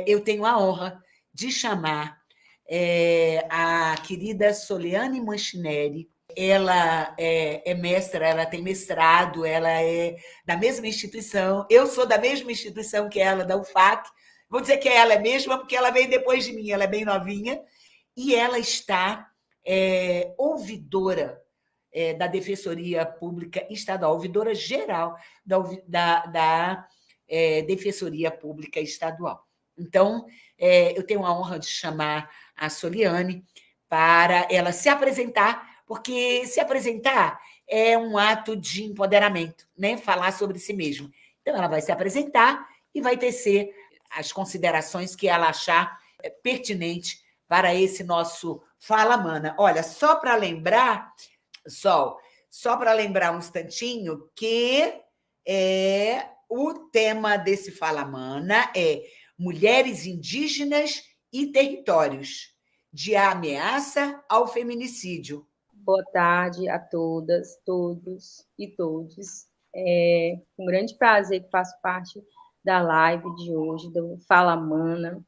Eu tenho a honra de chamar a querida Soliane Manchineri. Ela é mestra, ela tem mestrado, ela é da mesma instituição. Eu sou da mesma instituição que ela, da UFAC. Vou dizer que ela é mesma, porque ela veio depois de mim, ela é bem novinha. E ela está ouvidora da Defensoria Pública Estadual, ouvidora geral da Defensoria Pública Estadual. Então, eu tenho a honra de chamar a Soliane para ela se apresentar, porque se apresentar é um ato de empoderamento, né? Falar sobre si mesmo. Então, ela vai se apresentar e vai tecer as considerações que ela achar pertinente para esse nosso Fala Mana. Olha, só para lembrar, Sol, só para lembrar um instantinho que o tema desse Fala Mana é Mulheres Indígenas e Territórios, de ameaça ao feminicídio. Boa tarde a todas, todos e todes. É um grande prazer que faço parte da live de hoje, do Fala Mana.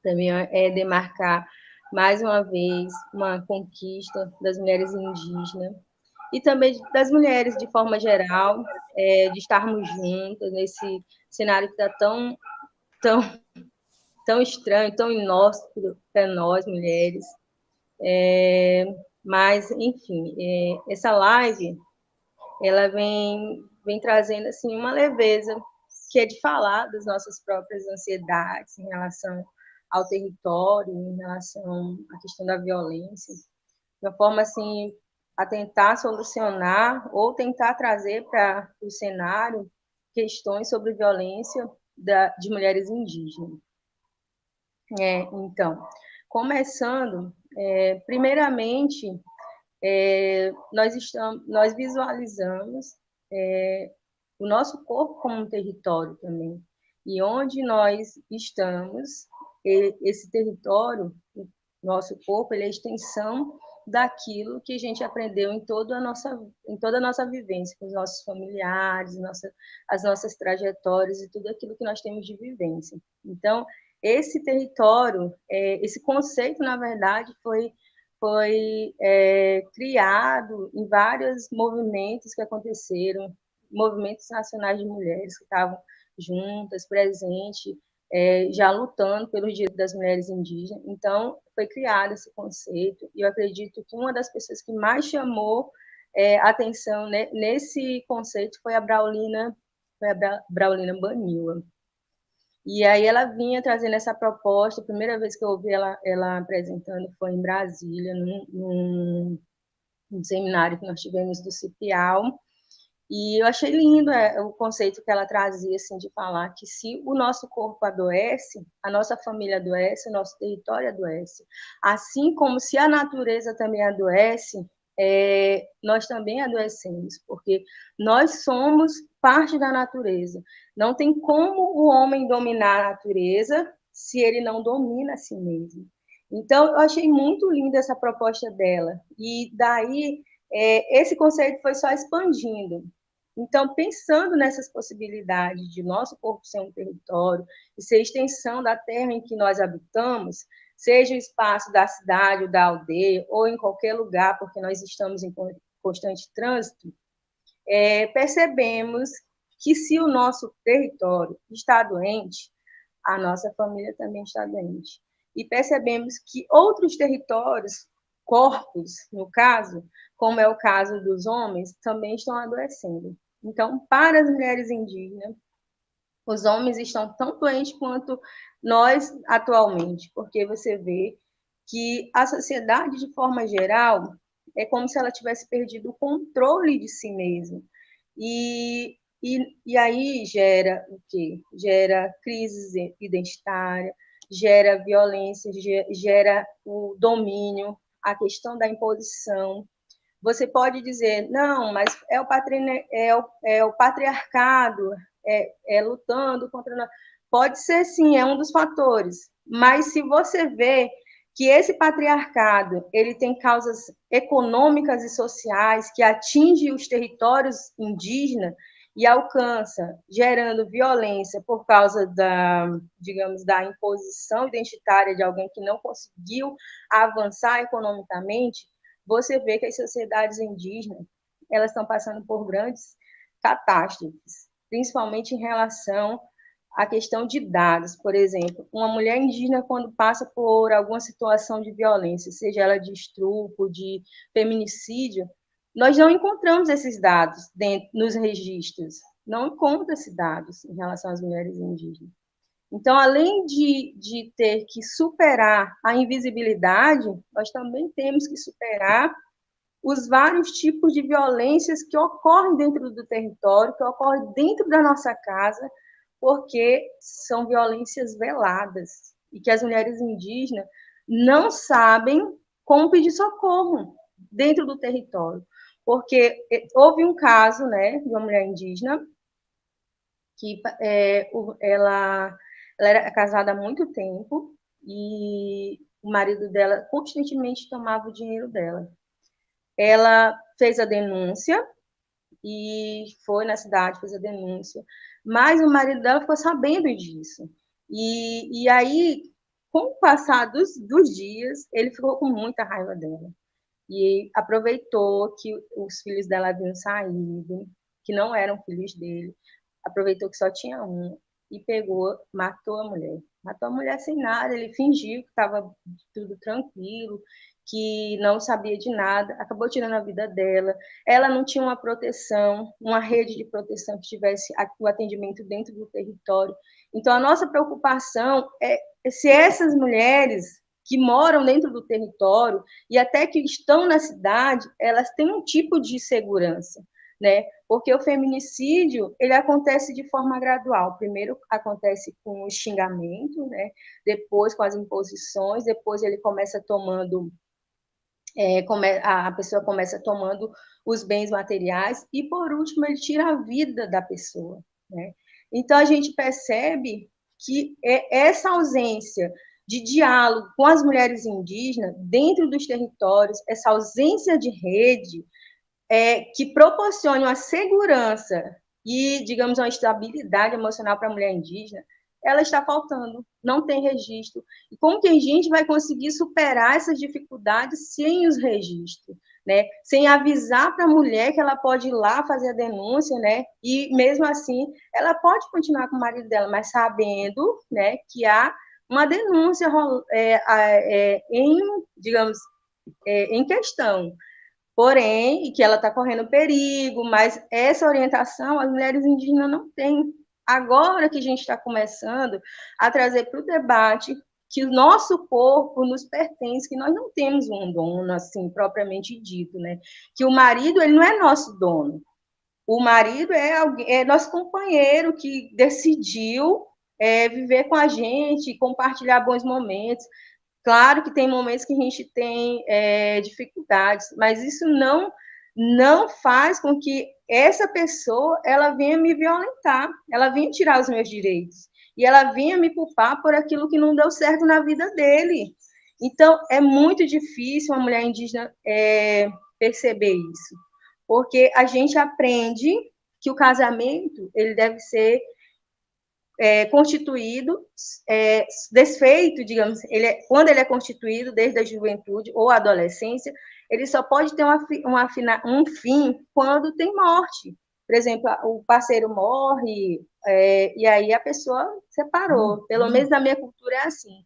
Também é demarcar, mais uma vez, uma conquista das mulheres indígenas e também das mulheres de forma geral, de estarmos juntas nesse cenário que está tão estranho, tão inóspito para nós, mulheres. Mas, enfim, essa live, ela vem trazendo, assim, uma leveza, que é de falar das nossas próprias ansiedades em relação ao território, em relação à questão da violência, de uma forma, assim, a tentar solucionar ou tentar trazer para o cenário questões sobre violência de mulheres indígenas. Então, começando, primeiramente, nós visualizamos o nosso corpo como um território também, e onde nós estamos, esse território, nosso corpo, ele é a extensão daquilo que a gente aprendeu em toda a nossa vivência, com os nossos familiares, as nossas trajetórias e tudo aquilo que nós temos de vivência. Então, esse território, esse conceito, na verdade, foi criado em vários movimentos que aconteceram, movimentos nacionais de mulheres que estavam juntas, presentes, já lutando pelos direitos das mulheres indígenas. Então, foi criado esse conceito, e eu acredito que uma das pessoas que mais chamou atenção nesse conceito foi a Braulina Banila. E aí ela vinha trazendo essa proposta. A primeira vez que eu ouvi ela apresentando foi em Brasília, num seminário que nós tivemos do CIPIAL, e eu achei lindo o conceito que ela trazia, assim, de falar que se o nosso corpo adoece, a nossa família adoece, o nosso território adoece. Assim como se a natureza também adoece, nós também adoecemos, porque nós somos parte da natureza. Não tem como o homem dominar a natureza se ele não domina a si mesmo. Então, eu achei muito linda essa proposta dela, e daí esse conceito foi só expandindo. Então, pensando nessas possibilidades de nosso corpo ser um território e ser extensão da terra em que nós habitamos, seja o espaço da cidade ou da aldeia, ou em qualquer lugar, porque nós estamos em constante trânsito, percebemos que se o nosso território está doente, a nossa família também está doente. E percebemos que outros territórios, corpos, no caso, como é o caso dos homens, também estão adoecendo. Então, para as mulheres indígenas, os homens estão tão doentes quanto nós atualmente, porque você vê que a sociedade, de forma geral, é como se ela tivesse perdido o controle de si mesma. E aí gera o quê? Gera crise identitária, gera violência, gera o domínio, a questão da imposição. Você pode dizer, não, mas é o patriarcado lutando contra... Pode ser, sim, é um dos fatores, mas se você vê que esse patriarcado ele tem causas econômicas e sociais que atingem os territórios indígenas, e alcança, gerando violência por causa da, digamos, da imposição identitária de alguém que não conseguiu avançar economicamente, você vê que as sociedades indígenas elas estão passando por grandes catástrofes, principalmente em relação à questão de dados. Por exemplo, uma mulher indígena, quando passa por alguma situação de violência, seja ela de estupro, de feminicídio, nós não encontramos esses dados dentro, nos registros, não encontra esses dados em relação às mulheres indígenas. Então, além de ter que superar a invisibilidade, nós também temos que superar os vários tipos de violências que ocorrem dentro do território, que ocorrem dentro da nossa casa, porque são violências veladas e que as mulheres indígenas não sabem como pedir socorro dentro do território. Porque houve um caso, né, de uma mulher indígena que ela era casada há muito tempo e o marido dela constantemente tomava o dinheiro dela. Ela fez a denúncia e foi na cidade, fez a denúncia, mas o marido dela ficou sabendo disso. E aí, com o passar dos dias, ele ficou com muita raiva dela. E aproveitou que os filhos dela haviam saído, que não eram filhos dele, aproveitou que só tinha um e pegou, matou a mulher. Matou a mulher sem nada, ele fingiu que estava tudo tranquilo, que não sabia de nada, acabou tirando a vida dela. Ela não tinha uma proteção, uma rede de proteção que tivesse o atendimento dentro do território. Então, a nossa preocupação é se essas mulheres que moram dentro do território e até que estão na cidade, elas têm um tipo de segurança, né? Porque o feminicídio, ele acontece de forma gradual. Primeiro acontece com o xingamento, né? Depois com as imposições, depois ele começa tomando a pessoa começa tomando os bens materiais e, por último, ele tira a vida da pessoa, né? Então, a gente percebe que essa ausência de diálogo com as mulheres indígenas dentro dos territórios, essa ausência de rede que proporcione uma segurança e, digamos, uma estabilidade emocional para a mulher indígena, ela está faltando, não tem registro. E como que a gente vai conseguir superar essas dificuldades sem os registros, né? Sem avisar para a mulher que ela pode ir lá fazer a denúncia, né? E mesmo assim, ela pode continuar com o marido dela, mas sabendo, né, que há uma denúncia em, digamos, em questão. Porém, e que ela está correndo perigo, mas essa orientação as mulheres indígenas não têm. Agora que a gente está começando a trazer para o debate que o nosso corpo nos pertence, que nós não temos um dono, assim, propriamente dito, né? Que o marido, ele não é nosso dono. O marido é nosso companheiro que decidiu viver com a gente, compartilhar bons momentos. Claro que tem momentos que a gente tem dificuldades, mas isso não faz com que essa pessoa ela venha me violentar, ela venha tirar os meus direitos e ela venha me culpar por aquilo que não deu certo na vida dele. Então é muito difícil uma mulher indígena perceber isso, porque a gente aprende que o casamento ele deve ser constituído, desfeito, digamos, quando ele é constituído desde a juventude ou a adolescência, ele só pode ter um fim quando tem morte. Por exemplo, o parceiro morre, e aí a pessoa separou. Pelo menos na minha cultura é assim.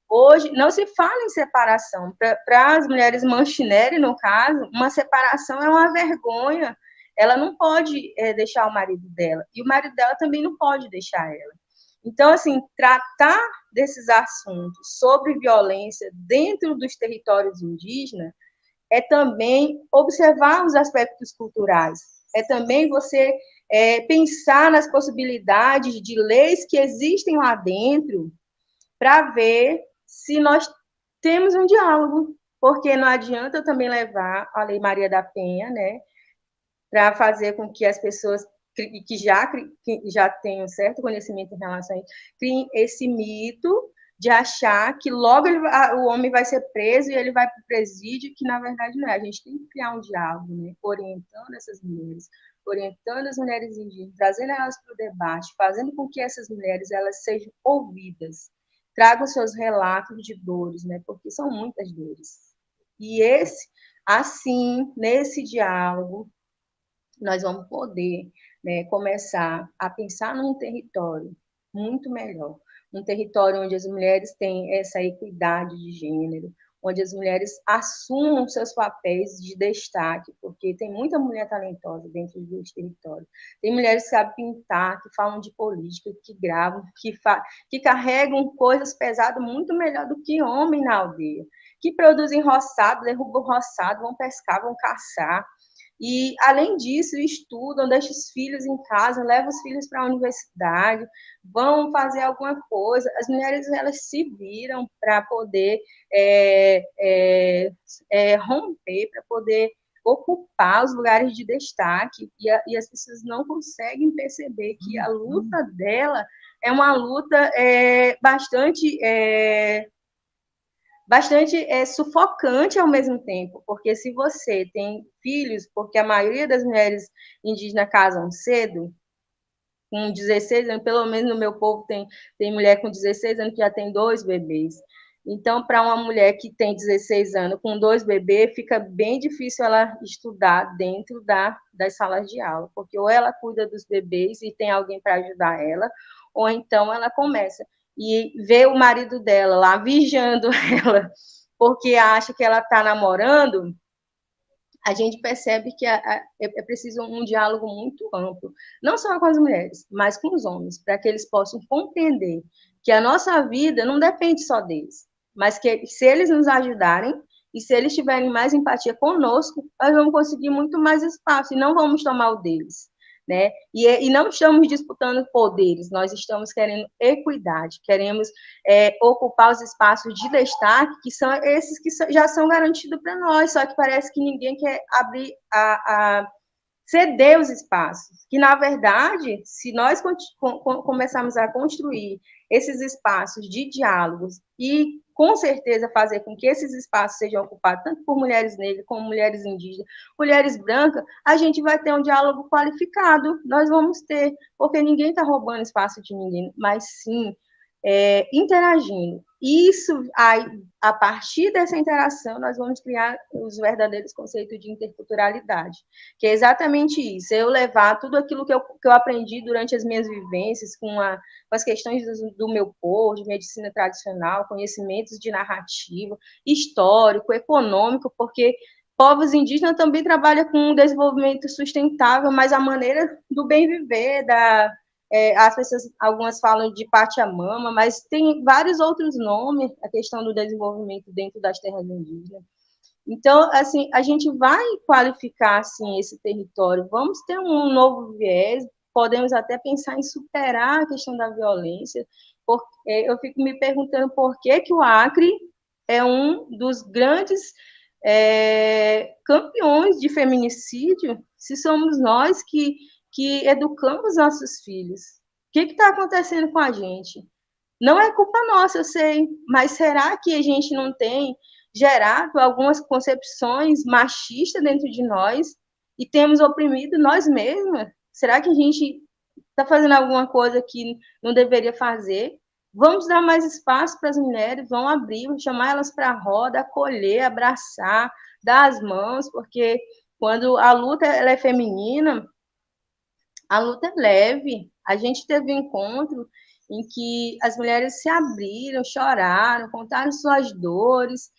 Hoje, não se fala em separação. Para as mulheres manchineri, no caso, uma separação é uma vergonha. Ela não pode deixar o marido dela. E o marido dela também não pode deixar ela. Então, assim, tratar desses assuntos sobre violência dentro dos territórios indígenas é também observar os aspectos culturais. É também você pensar nas possibilidades de leis que existem lá dentro para ver se nós temos um diálogo, porque não adianta eu também levar a Lei Maria da Penha, né, para fazer com que as pessoas que já têm um certo conhecimento em relação a isso, criem esse mito de achar que logo o homem vai ser preso e ele vai para o presídio, que na verdade não é. A gente tem que criar um diálogo, né, orientando essas mulheres, orientando as mulheres indígenas, trazendo elas para o debate, fazendo com que essas mulheres elas sejam ouvidas, tragam seus relatos de dores, né? Porque são muitas dores. E assim, nesse diálogo, nós vamos poder, né, começar a pensar num território muito melhor, um território onde as mulheres têm essa equidade de gênero, onde as mulheres assumam seus papéis de destaque, porque tem muita mulher talentosa dentro dos territórios. Tem mulheres que sabem pintar, que falam de política, que gravam, que carregam coisas pesadas muito melhor do que homem na aldeia, que produzem roçado, derrubam roçado, vão pescar, vão caçar, e, além disso, estudam, deixam os filhos em casa, levam os filhos para a universidade, vão fazer alguma coisa. As mulheres, elas se viram para poder romper, para poder ocupar os lugares de destaque, e as pessoas não conseguem perceber que a luta dela é uma luta bastante sufocante ao mesmo tempo, porque se você tem filhos, porque a maioria das mulheres indígenas casam cedo, com 16 anos, pelo menos no meu povo tem mulher com 16 anos que já tem 2 bebês. Então, para uma mulher que tem 16 anos com 2 bebês, fica bem difícil ela estudar dentro das salas de aula, porque ou ela cuida dos bebês e tem alguém para ajudar ela, ou então ela começa e vê o marido dela lá vigiando ela, porque acha que ela está namorando. A gente percebe que é preciso um diálogo muito amplo, não só com as mulheres, mas com os homens, para que eles possam compreender que a nossa vida não depende só deles, mas que se eles nos ajudarem e se eles tiverem mais empatia conosco, nós vamos conseguir muito mais espaço e não vamos tomar o deles, né? E não estamos disputando poderes, nós estamos querendo equidade, queremos ocupar os espaços de destaque, que são esses que já são garantidos para nós, só que parece que ninguém quer abrir ceder os espaços, que, na verdade, se nós começarmos a construir esses espaços de diálogos e, com certeza, fazer com que esses espaços sejam ocupados tanto por mulheres negras como mulheres indígenas, mulheres brancas, a gente vai ter um diálogo qualificado, nós vamos ter, porque ninguém está roubando espaço de ninguém, mas sim interagindo. Isso, a partir dessa interação, nós vamos criar os verdadeiros conceitos de interculturalidade, que é exatamente isso, eu levar tudo aquilo que eu aprendi durante as minhas vivências com as questões do meu povo, de medicina tradicional, conhecimentos de narrativa, histórico, econômico, porque povos indígenas também trabalham com o desenvolvimento sustentável, mas a maneira do bem viver, as pessoas, algumas falam de Pachamama, mas tem vários outros nomes, a questão do desenvolvimento dentro das terras indígenas. Então, assim, a gente vai qualificar, assim, esse território, vamos ter um novo viés, podemos até pensar em superar a questão da violência, porque eu fico me perguntando por que o Acre é um dos grandes campeões de feminicídio, se somos nós que educamos nossos filhos. O que está acontecendo com a gente? Não é culpa nossa, eu sei, mas será que a gente não tem gerado algumas concepções machistas dentro de nós e temos oprimido nós mesmas? Será que a gente está fazendo alguma coisa que não deveria fazer? Vamos dar mais espaço para as mulheres, vamos abrir, vamos chamar elas para a roda, acolher, abraçar, dar as mãos, porque quando a luta ela é feminina, a luta é leve. A gente teve um encontro em que as mulheres se abriram, choraram, contaram suas dores,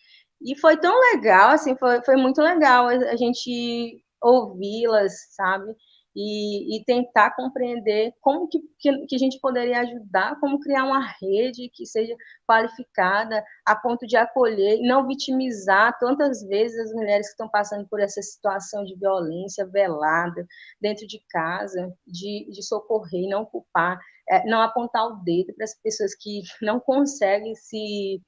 e foi tão legal, assim, foi muito legal a gente ouvi-las, sabe? E tentar compreender como que a gente poderia ajudar, como criar uma rede que seja qualificada a ponto de acolher e não vitimizar tantas vezes as mulheres que estão passando por essa situação de violência velada dentro de casa, de socorrer, não culpar, não apontar o dedo para as pessoas que não conseguem se,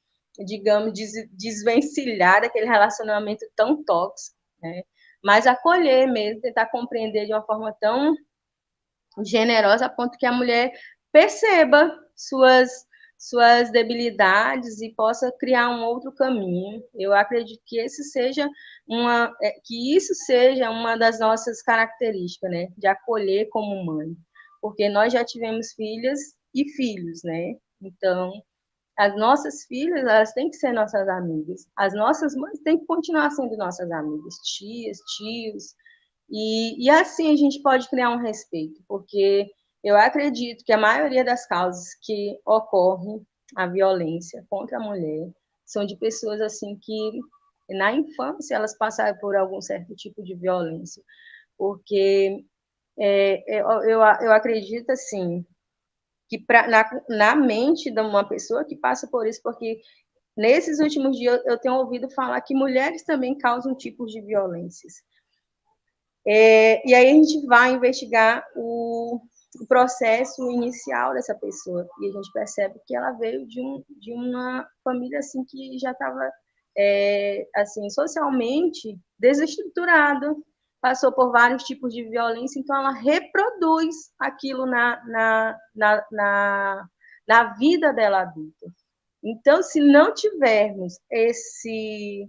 digamos, desvencilhar daquele relacionamento tão tóxico, né? Mas acolher mesmo, tentar compreender de uma forma tão generosa a ponto que a mulher perceba suas debilidades e possa criar um outro caminho. Eu acredito que que isso seja uma das nossas características, né, de acolher como mãe, porque nós já tivemos filhas e filhos, né? Então, as nossas filhas, elas têm que ser nossas amigas. As nossas mães têm que continuar sendo nossas amigas, tias, tios. E assim a gente pode criar um respeito, porque eu acredito que a maioria das causas que ocorrem a violência contra a mulher são de pessoas assim que na infância elas passaram por algum certo tipo de violência, porque eu acredito assim que na mente de uma pessoa que passa por isso, porque nesses últimos dias eu tenho ouvido falar que mulheres também causam tipos de violências. E aí a gente vai investigar o processo inicial dessa pessoa e a gente percebe que ela veio de uma família assim que já estava assim socialmente desestruturada, passou por vários tipos de violência, então ela reproduz aquilo na vida dela adulta. Então, se não tivermos esse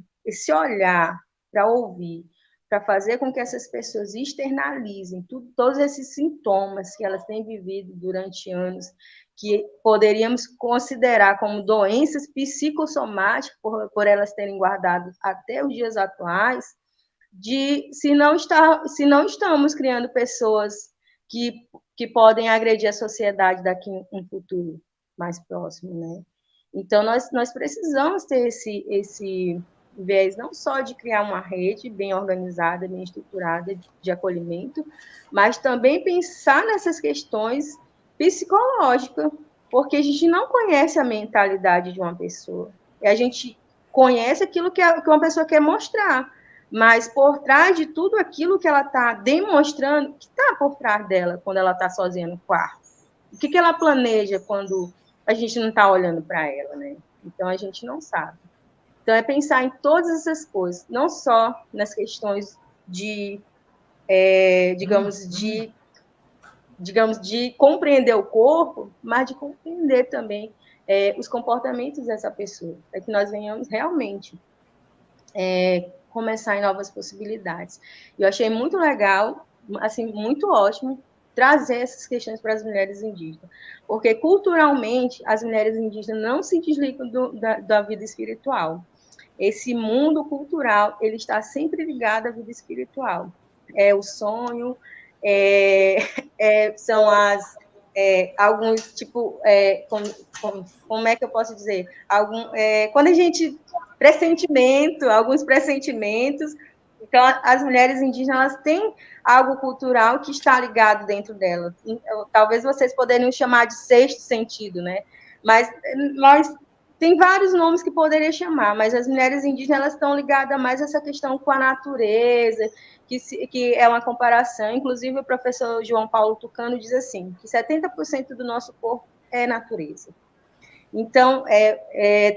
olhar para ouvir, para fazer com que essas pessoas externalizem todos esses sintomas que elas têm vivido durante anos, que poderíamos considerar como doenças psicossomáticas, por elas terem guardado até os dias atuais, se não estamos criando pessoas que podem agredir a sociedade daqui em um futuro mais próximo, né? Então, nós precisamos ter esse viés não só de criar uma rede bem organizada, bem estruturada de acolhimento, mas também pensar nessas questões psicológicas, porque a gente não conhece a mentalidade de uma pessoa. A gente conhece aquilo que uma pessoa quer mostrar, mas por trás de tudo aquilo que ela está demonstrando, o que está por trás dela quando ela está sozinha no quarto? O que ela planeja quando a gente não está olhando para ela, né? Então, a gente não sabe. Então, é pensar em todas essas coisas, não só nas questões digamos, de compreender o corpo, mas de compreender também os comportamentos dessa pessoa, para que nós venhamos realmente começar em novas possibilidades. Eu achei muito legal, assim, muito ótimo, trazer essas questões para as mulheres indígenas, porque culturalmente as mulheres indígenas não se desligam da vida espiritual. Esse mundo cultural ele está sempre ligado à vida espiritual. É o sonho, são alguns tipo, como é que eu posso dizer? Quando a gente alguns pressentimentos. Então, as mulheres indígenas elas têm algo cultural que está ligado dentro delas. Talvez vocês poderiam chamar de sexto sentido, né? Mas nós tem vários nomes que poderia chamar, mas as mulheres indígenas elas estão ligadas mais a essa questão com a natureza, que é uma comparação. Inclusive, o professor João Paulo Tucano diz assim, que 70% do nosso corpo é natureza. Então,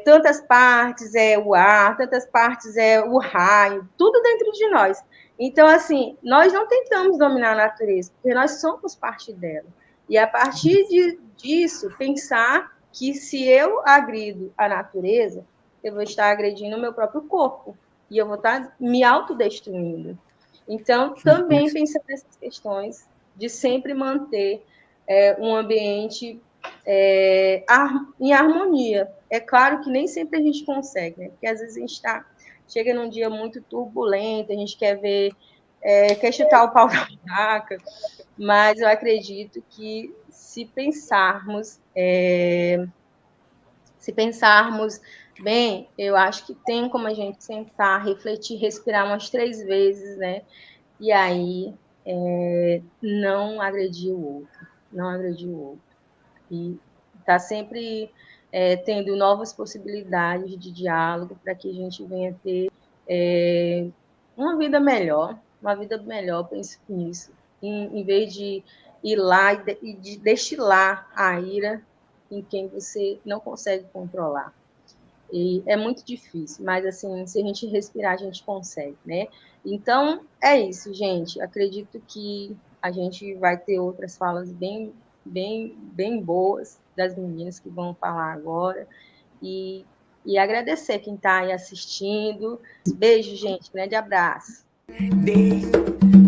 tantas partes é o ar, tantas partes é o raio, tudo dentro de nós. Então, assim, nós não tentamos dominar a natureza, porque nós somos parte dela. E a partir disso, pensar que se eu agrido a natureza, eu vou estar agredindo o meu próprio corpo, e eu vou estar me autodestruindo. Então, também pensar nessas questões de sempre manter um ambiente em harmonia. É claro que nem sempre a gente consegue, né? Porque às vezes a gente chega num dia muito turbulento, a gente quer chutar o pau da vaca, mas eu acredito que se pensarmos bem, eu acho que tem como a gente sentar, refletir, respirar umas 3 vezes, né? E aí não agredir o outro, não agredir o outro. E está sempre tendo novas possibilidades de diálogo para que a gente venha ter uma vida melhor, penso nisso, em vez de ir lá e de destilar a ira em quem você não consegue controlar. E é muito difícil, mas assim, se a gente respirar, a gente consegue, né? Então, é isso, gente. Acredito que a gente vai ter outras falas bem bem boas das meninas que vão falar agora. E agradecer quem está aí assistindo. Beijo, gente. Grande abraço. Beijo.